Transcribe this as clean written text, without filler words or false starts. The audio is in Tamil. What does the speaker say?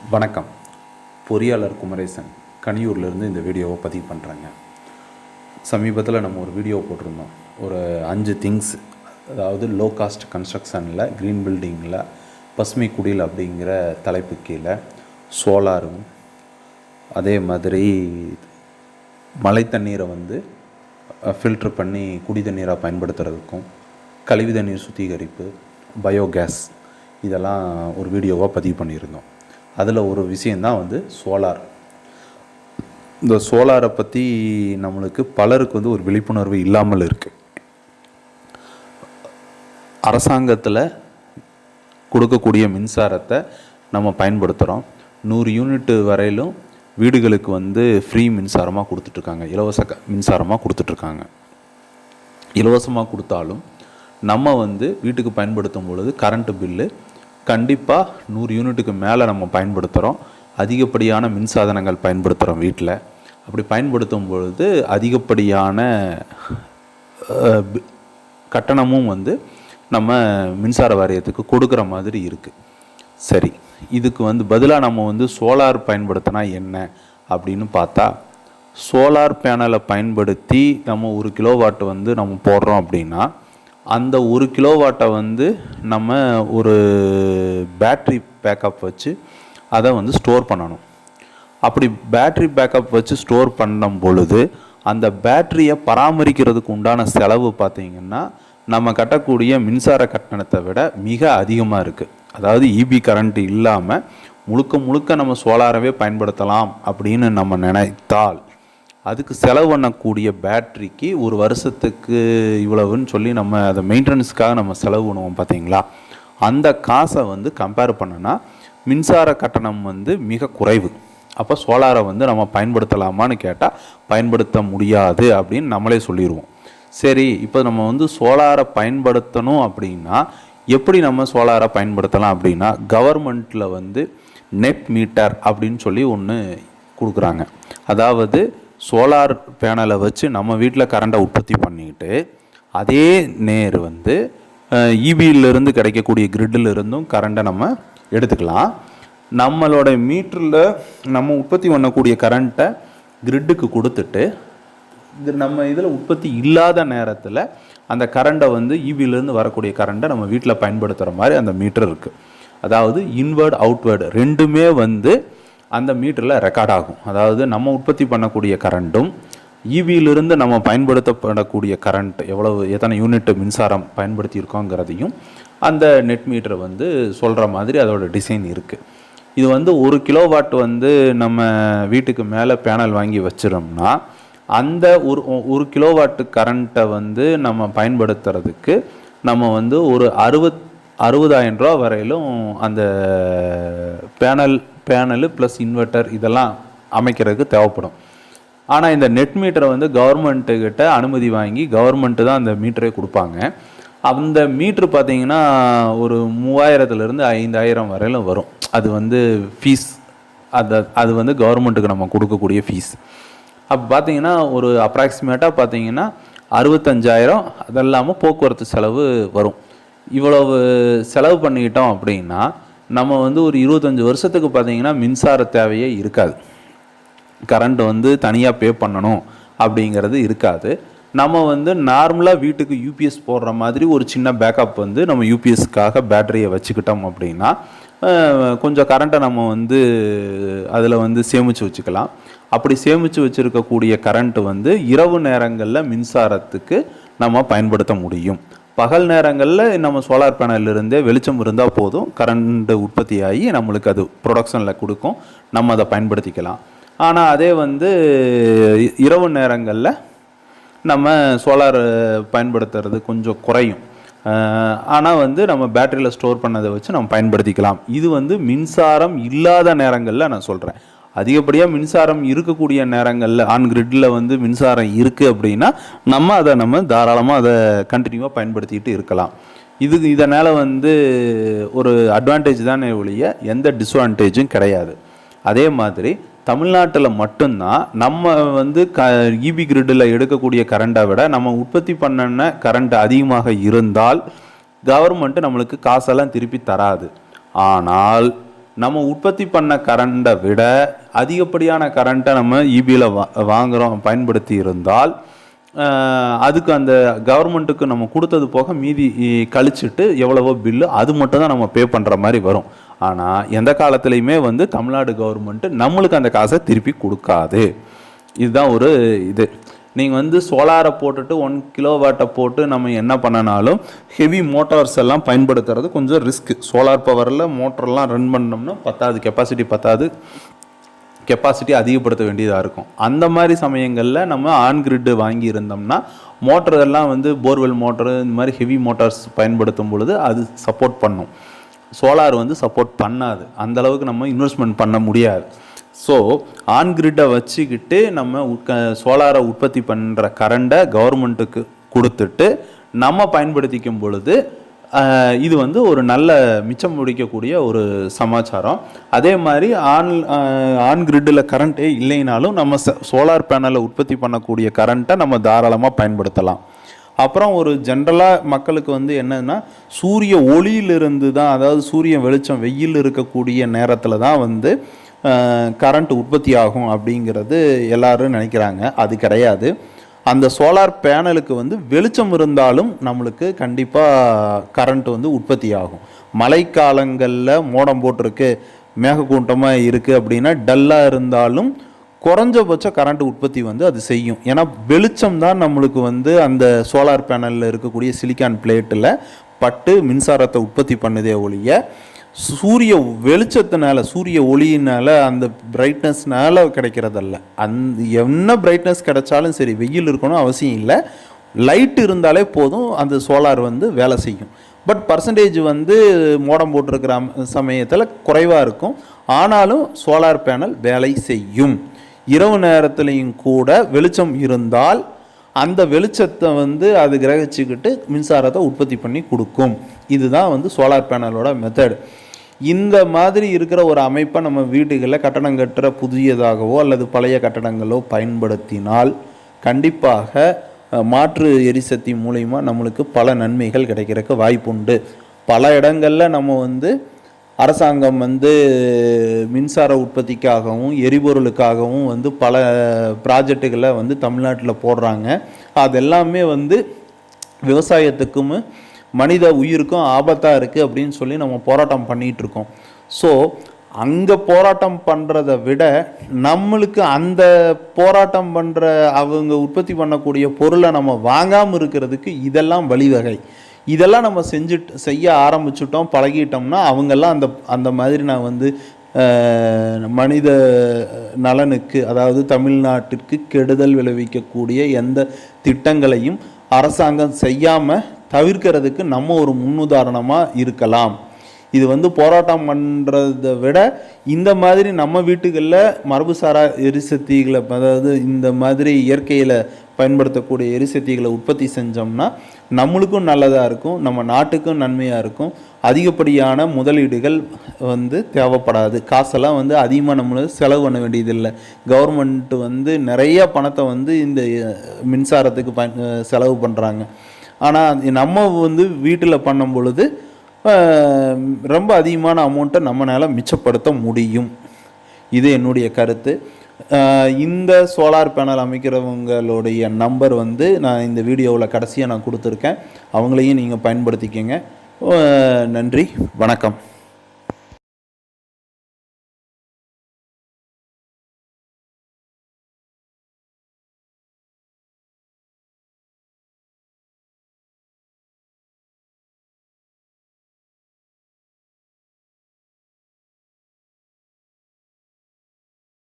வணக்கம். பொறியாளர் குமரேசன் கனியூர்லேருந்து இந்த வீடியோவை பதிவு பண்ணுறேங்க. சமீபத்தில் நம்ம ஒரு வீடியோ போட்டிருந்தோம். ஒரு 5 திங்ஸ், அதாவது லோ காஸ்ட் கன்ஸ்ட்ரக்ஷனில் க்ரீன் பில்டிங்கில் பசுமை குடில் அப்படிங்கிற தலைப்பு கீழே சோலாரும், அதே மாதிரி மழை தண்ணீரை ஃபில்ட்ரு பண்ணி குடி தண்ணீராக பயன்படுத்துகிறதுக்கும், கழிவு தண்ணீர் சுத்திகரிப்பு, பயோகேஸ், இதெல்லாம் ஒரு வீடியோவாக பதிவு பண்ணியிருந்தோம். அதில் ஒரு விஷயந்தான் சோலார். இந்த சோலாரை பற்றி நம்மளுக்கு பலருக்கு ஒரு விழிப்புணர்வு இல்லாமல் இருக்குது. அரசாங்கத்தில் கொடுக்கக்கூடிய மின்சாரத்தை நம்ம பயன்படுத்துகிறோம். 100 யூனிட் வரையிலும் வீடுகளுக்கு ஃப்ரீ மின்சாரமாக கொடுத்துட்ருக்காங்க, இலவச மின்சாரமாக கொடுத்துட்ருக்காங்க. இலவசமாக கொடுத்தாலும் நம்ம வீட்டுக்கு பயன்படுத்தும் பொழுது கரண்ட்டு பில்லு கண்டிப்பாக 100 யூனிட்டுக்கு மேலே நம்ம பயன்படுத்துகிறோம். அதிகப்படியான மின்சாதனங்கள் பயன்படுத்துகிறோம் வீட்டில். அப்படி பயன்படுத்தும் பொழுது அதிகப்படியான கட்டணமும் நம்ம மின்சார வாரியத்துக்கு கொடுக்குற மாதிரி இருக்குது. சரி, இதுக்கு பதிலாக நம்ம சோலார் பயன்படுத்தினா என்ன அப்படின்னு பார்த்தா, சோலார் பேனலை பயன்படுத்தி நம்ம 1 கிலோவாட் நம்ம போடுறோம் அப்படின்னா, அந்த 1 கிலோவாட்டை நம்ம ஒரு பேட்ரி பேக்கப் வச்சு அதை ஸ்டோர் பண்ணணும். அப்படி பேட்ரி பேக்கப் வச்சு ஸ்டோர் பண்ணும் பொழுது அந்த பேட்டரியை பராமரிக்கிறதுக்கு உண்டான செலவு பார்த்திங்கன்னா நம்ம கட்டக்கூடிய மின்சார கட்டணத்தை விட மிக அதிகமாக இருக்குது. அதாவது இபி கரண்ட் இல்லாமல் முழுக்க நம்ம சோலாரவே பயன்படுத்தலாம் அப்படின்னு நம்ம நினைத்தால், அதுக்கு செலவு பண்ணக்கூடிய பேட்ரிக்கு ஒரு வருஷத்துக்கு இவ்வளவுன்னு சொல்லி நம்ம அதை மெயின்டெனன்ஸுக்காக நம்ம செலவு பண்ணுவோம் பார்த்தீங்களா, அந்த காசை கம்பேர் பண்ணனா மின்சார கட்டணம் மிக குறைவு. அப்போ சோலாரை நம்ம பயன்படுத்தலாமான்னு கேட்டால் பயன்படுத்த முடியாது அப்படின்னு நம்மளே சொல்லிடுவோம். சரி, இப்போ நம்ம சோலாரை பயன்படுத்தணும் அப்படின்னா எப்படி நம்ம சோலாரை பயன்படுத்தலாம் அப்படின்னா, கவர்மெண்ட்டில் நெட் மீட்டர் அப்படின்னு சொல்லி ஒன்று கொடுக்குறாங்க. அதாவது சோலார் பேனலை வச்சு நம்ம வீட்டில் கரண்ட்டை உற்பத்தி பண்ணிக்கிட்டு அதே நேர் இபியிலிருந்து கிடைக்கக்கூடிய கிரிட்டில் இருந்தும் கரண்ட்டை நம்ம எடுத்துக்கலாம். நம்மளோட மீட்டரில் நம்ம உற்பத்தி பண்ணக்கூடிய கரண்ட்டை கிரிட்டுக்கு கொடுத்துட்டு, இது நம்ம இதில் உற்பத்தி இல்லாத நேரத்தில் அந்த கரண்ட்டை இபியிலேருந்து வரக்கூடிய கரண்ட்டை நம்ம வீட்டில் பயன்படுத்துகிற மாதிரி அந்த மீட்டர் இருக்குது. அதாவது இன்வர்ட் அவுட்வர்டு ரெண்டுமே அந்த மீட்டரில் ரெக்கார்ட் ஆகும். அதாவது நம்ம உற்பத்தி பண்ணக்கூடிய கரண்ட்டும் இபியிலிருந்து நம்ம பயன்படுத்தப்படக்கூடிய கரண்ட் எத்தனை யூனிட் மின்சாரம் பயன்படுத்தியிருக்கோங்கிறதையும் அந்த நெட் மீட்டர் சொல்கிற மாதிரி அதோட டிசைன் இருக்குது. இது 1 கிலோவாட் நம்ம வீட்டுக்கு மேலே பேனல் வாங்கி வச்சிரோம்னா அந்த ஒரு கிலோவாட்டு கரண்ட்டை நம்ம பயன்படுத்துறதுக்கு நம்ம ஒரு 60,000 ரூபா வரையிலும் அந்த பேனலு ப்ளஸ் இன்வெர்ட்டர் இதெல்லாம் அமைக்கிறதுக்கு தேவைப்படும். ஆனால் இந்த நெட் மீட்டரை கவர்மெண்ட்டுக்கிட்ட அனுமதி வாங்கி கவர்மெண்ட்டு தான் அந்த மீட்டரே கொடுப்பாங்க. அந்த மீட்ரு பார்த்திங்கன்னா ஒரு 3000லேருந்து 5000 வரையிலும் வரும். அது ஃபீஸ், அது கவர்மெண்ட்டுக்கு நம்ம கொடுக்கக்கூடிய ஃபீஸ். அப்போ பார்த்திங்கன்னா ஒரு அப்ராக்சிமேட்டாக பார்த்திங்கன்னா 65,000 அதெல்லாமல் போக்குவரத்து செலவு வரும். இவ்வளவு செலவு பண்ணிக்கிட்டோம் அப்படின்னா நம்ம ஒரு 25 வருஷத்துக்கு பார்த்திங்கன்னா மின்சார தேவையே இருக்காது. கரண்ட் தனியாக பே பண்ணணும் அப்படிங்கிறது இருக்காது. நம்ம நார்மலாக வீட்டுக்கு யூபிஎஸ் போடுற மாதிரி ஒரு சின்ன பேக்கப் நம்ம யூபிஎஸ்க்காக பேட்டரியை வச்சுக்கிட்டோம் அப்படின்னா கொஞ்சம் கரண்ட்டை நம்ம அதில் சேமித்து வச்சுக்கலாம். அப்படி சேமித்து வச்சுருக்கக்கூடிய கரண்ட்டு இரவு நேரங்களில் மின்சாரத்துக்கு நம்ம பயன்படுத்த முடியும். பகல் நேரங்களில் நம்ம சோலார் பேனல்லிருந்தே வெளிச்சம் இருந்தால் போதும், கரண்ட் உற்பத்தி ஆகி நம்மளுக்கு அது ப்ரொடக்ஷனில் கொடுக்கும், நம்ம அதை பயன்படுத்திக்கலாம். ஆனால் அதே இரவு நேரங்களில் நம்ம சோலார் பயன்படுத்துறது கொஞ்சம் குறையும். ஆனால் நம்ம பேட்டரியில் ஸ்டோர் பண்ணதை வச்சு நம்ம பயன்படுத்திக்கலாம். இது மின்சாரம் இல்லாத நேரங்களில் நான் சொல்கிறேன். அதிகப்படியாக மின்சாரம் இருக்கக்கூடிய நேரங்களில் ஆன் கிரிட்டில் மின்சாரம் இருக்குது அப்படின்னா நம்ம தாராளமாக அதை கண்டினியூவாக பயன்படுத்திக்கிட்டு இருக்கலாம். இதனால் ஒரு அட்வான்டேஜ் தானே ஒழிய எந்த டிஸ்அட்வான்டேஜும் கிடையாது. அதே மாதிரி தமிழ்நாட்டில் மட்டும்தான் நம்ம இபி கிரிட்டில் எடுக்கக்கூடிய கரண்ட்டை விட நம்ம உற்பத்தி பண்ண கரண்ட் அதிகமாக இருந்தால் கவர்மெண்ட்டு நம்மளுக்கு காசெல்லாம் திருப்பி தராது. ஆனால் நம்ம உற்பத்தி பண்ண கரண்ட்டை விட அதிகப்படியான கரண்ட்டை நம்ம இபியில் வாங்குகிறோம் பயன்படுத்தி இருந்தால் அதுக்கு அந்த கவர்மெண்ட்டுக்கு நம்ம கொடுத்தது போக மீதி கழிச்சிட்டு எவ்வளவோ பில்லு அது மட்டும் தான் நம்ம பே பண்ணுற மாதிரி வரும். ஆனால் எந்த காலத்துலேயுமே வந்து தமிழ்நாடு கவர்மெண்ட்டு நம்மளுக்கு அந்த காசை திருப்பி கொடுக்காது. இதுதான் ஒரு இது. நீங்கள் வந்து சோலாரை போட்டுட்டு 1 கிலோவாட்டை போட்டு நம்ம என்ன பண்ணனாலும் ஹெவி மோட்டார்ஸ் எல்லாம் பயன்படுத்துறது கொஞ்சம் ரிஸ்க்கு. சோலார் பவரில் மோட்டர்லாம் ரன் பண்ணோம்னா கெப்பாசிட்டி அதிகப்படுத்த வேண்டியதாக இருக்கும். அந்த மாதிரி சமயங்களில் நம்ம ஆன் கிரிட்டு வாங்கி இருந்தோம்னா மோட்டர் எல்லாம் வந்து போர்வெல் மோட்டரு இந்த மாதிரி ஹெவி மோட்டார்ஸ் பயன்படுத்தும் பொழுது அது சப்போர்ட் பண்ணும். சோலார் வந்து சப்போர்ட் பண்ணாது. அந்தளவுக்கு நம்ம இன்வெஸ்ட்மெண்ட் பண்ண முடியாது. ஸோ ஆன் கிரிட்டை வச்சுக்கிட்டு நம்ம சோலாரை உற்பத்தி பண்ணுற கரண்ட்டை கவர்மெண்ட்டுக்கு கொடுத்துட்டு நம்ம பயன்படுத்திக்கும் பொழுது இது வந்து ஒரு நல்ல மிச்சம் முடிக்கக்கூடிய ஒரு சமாச்சாரம். அதே மாதிரி ஆன் கிரிட்டில் கரண்ட்டே இல்லைனாலும் நம்ம சோலார் பேனலை உற்பத்தி பண்ணக்கூடிய கரண்ட்டை நம்ம தாராளமாக பயன்படுத்தலாம். அப்புறம் ஒரு ஜென்ரலாக மக்களுக்கு வந்து என்னன்னா சூரிய ஒளியிலிருந்து தான், அதாவது சூரிய வெளிச்சம் வெயில் இருக்கக்கூடிய நேரத்தில் தான் வந்து கரண்ட் உற்பத்தி ஆகும் அப்படிங்கிறது எல்லாரும் நினைக்கிறாங்க. அது கிடையாது. அந்த சோலார் பேனலுக்கு வந்து வெளிச்சம் இருந்தாலும் நம்மளுக்கு கண்டிப்பாக கரண்ட் வந்து உற்பத்தி ஆகும். மழைக்காலங்களில் மோடம் போட்டிருக்கு, மேகக்கூட்டமாக இருக்குது அப்படின்னா டல்லாக இருந்தாலும் குறைஞ்சபட்ச கரண்ட் உற்பத்தி வந்து அது செய்யும். ஏன்னா வெளிச்சம் தான் நம்மளுக்கு வந்து அந்த சோலார் பேனலில் இருக்கக்கூடிய சிலிக்கான் பிளேட்டில் பட்டு மின்சாரத்தை உற்பத்தி பண்ணுதே ஒழிய சூரிய வெளிச்சத்தினால சூரிய ஒளியினால் அந்த பிரைட்னஸ்னால கிடைக்கிறதல்ல. என்ன பிரைட்னஸ் கிடைச்சாலும் சரி, வெயில் இருக்கணும் அவசியம் இல்லை, லைட் இருந்தாலே போதும் அந்த சோலார் வந்து வேலை செய்யும். பட் பர்சன்டேஜ் வந்து மோடம் போட்டிருக்கிற சமயத்தில் குறைவாக இருக்கும். ஆனாலும் சோலார் பேனல் வேலை செய்யும். இரவு நேரத்துலையும் கூட வெளிச்சம் இருந்தால் அந்த வெளிச்சத்தை வந்து அது கிரகிச்சுக்கிட்டு மின்சாரத்தை உற்பத்தி பண்ணி கொடுக்கும். இதுதான் வந்து சோலார் பேனலோட மெத்தட். இந்த மாதிரி இருக்கிற ஒரு அமைப்பை நம்ம வீடுகளில் கட்டடம் கட்டுற புதியதாகவோ அல்லது பழைய கட்டடங்களோ பயன்படுத்தினால் கண்டிப்பாக மாற்று எரிசக்தி மூலயமா நம்மளுக்கு பல நன்மைகள் கிடைக்கிறதுக்கு வாய்ப்புண்டு. பல இடங்களில் நம்ம வந்து அரசாங்கம் வந்து மின்சார உற்பத்திக்காகவும் எரிபொருளுக்காகவும் வந்து பல ப்ராஜெக்டுகளை வந்து தமிழ்நாட்டில் போடுறாங்க. அதெல்லாமே வந்து விவசாயத்துக்கும் மனித உயிருக்கும் ஆபத்தாக இருக்குது அப்படின்னு சொல்லி நம்ம போராட்டம் பண்ணிகிட்ருக்கோம். ஸோ அங்கே போராட்டம் பண்ணுறதை விட நம்மளுக்கு அந்த போராட்டம் பண்ணுற அவங்க உற்பத்தி பண்ணக்கூடிய பொருளை நம்ம வாங்காமல் இருக்கிறதுக்கு இதெல்லாம் வழிவகை. இதெல்லாம் நம்ம செய்ய ஆரம்பிச்சிட்டோம், பழகிட்டோம்னா அவங்கெல்லாம் அந்த மாதிரி நான் வந்து மனித நலனுக்கு, அதாவது தமிழ்நாட்டிற்கு கெடுதல் விளைவிக்கக்கூடிய எந்த திட்டங்களையும் அரசாங்கம் செய்யாமல் தவிர்க்கிறதுக்கு நம்ம ஒரு முன்னுதாரணமாக இருக்கலாம். இது வந்து போராட்டம் பண்ணுறதை விட இந்த மாதிரி நம்ம வீட்டுகளில் மரபுசாரா எரிசக்திகளை, அதாவது இந்த மாதிரி இயற்கையில் பயன்படுத்தக்கூடிய எரிசக்திகளை உற்பத்தி செஞ்சோம்னா நம்மளுக்கும் நல்லதாக இருக்கும், நம்ம நாட்டுக்கும் நன்மையாக இருக்கும். அதிகப்படியான முதலீடுகள் வந்து தேவைப்படாது. காசெல்லாம் வந்து அதிகமாக நம்மளுக்கு செலவு பண்ண வேண்டியதில்லை. கவர்மெண்ட்டு வந்து நிறைய பணத்தை வந்து இந்த மின்சாரத்துக்கு செலவு பண்ணுறாங்க. ஆனால் நம்ம வந்து வீட்டில் பண்ணும் பொழுது ரொம்ப அதிகமான அமௌண்ட்டை நம்மளால் மிச்சப்படுத்த முடியும். இது என்னுடைய கருத்து. இந்த சோலார் பேனல் அமைக்கிறவங்களுடைய நம்பர் வந்து நான் இந்த வீடியோவில் கடைசியாக நான் கொடுத்துருக்கேன். அவங்களையும் நீங்கள் பயன்படுத்திக்கங்க. நன்றி, வணக்கம்.